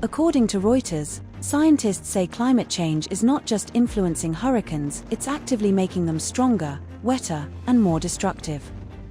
According to Reuters, scientists say climate change is not just influencing hurricanes, it's actively making them stronger, wetter, and more destructive.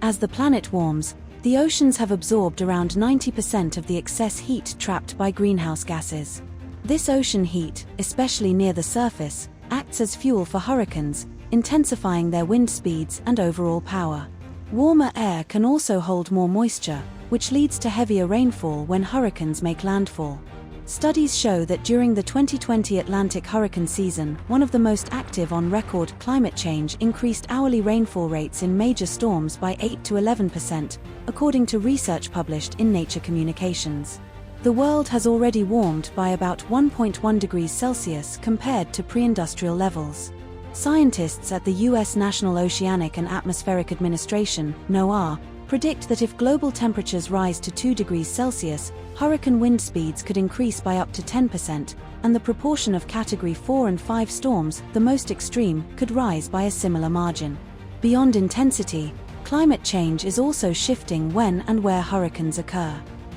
As the planet warms, the oceans have absorbed around 90% of the excess heat trapped by greenhouse gases. This ocean heat, especially near the surface, acts as fuel for hurricanes, intensifying their wind speeds and overall power. Warmer air can also hold more moisture, which leads to heavier rainfall when hurricanes make landfall. Studies show that during the 2020 Atlantic hurricane season, one of the most active on record, climate change increased hourly rainfall rates in major storms by 8 to 11%, according to research published in Nature Communications. The world has already warmed by about 1.1 degrees Celsius compared to pre-industrial levels. Scientists at the U.S. National Oceanic and Atmospheric Administration, NOAA, predict that if global temperatures rise to 2 degrees Celsius, hurricane wind speeds could increase by up to 10%, and the proportion of Category 4 and 5 storms, the most extreme, could rise by a similar margin. Beyond intensity, climate change is also shifting when and where hurricanes occur.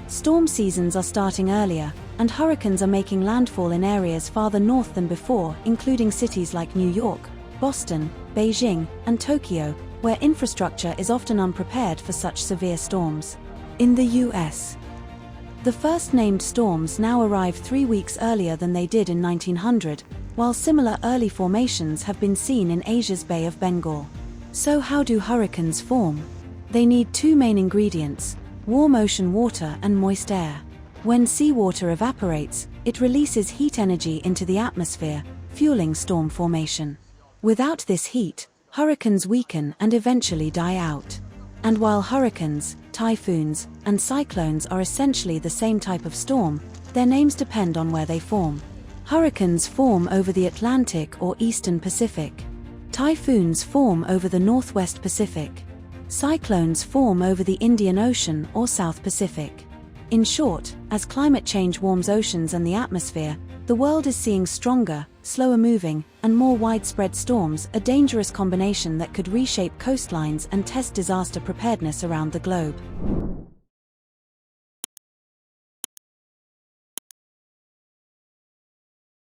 Storm seasons are starting earlier, and hurricanes are making landfall in areas farther north than before, including cities like New York, Boston, Beijing, and Tokyo, where infrastructure is often unprepared for such severe storms. In the U.S., the first named storms now arrive 3 weeks earlier than they did in 1900, while similar early formations have been seen in Asia's Bay of Bengal. So how do hurricanes form? They need two main ingredients: warm ocean water and moist air. When seawater evaporates, it releases heat energy into the atmosphere, fueling storm formation. Without this heat, hurricanes weaken and eventually die out. And while hurricanes, typhoons, and cyclones are essentially the same type of storm, their names depend on where they form. Hurricanes form over the Atlantic or Eastern Pacific. Typhoons form over the Northwest Pacific. Cyclones form over the Indian Ocean or South Pacific. In short, as climate change warms oceans and the atmosphere, the world is seeing stronger, slower-moving, and more widespread storms, a dangerous combination that could reshape coastlines and test disaster preparedness around the globe.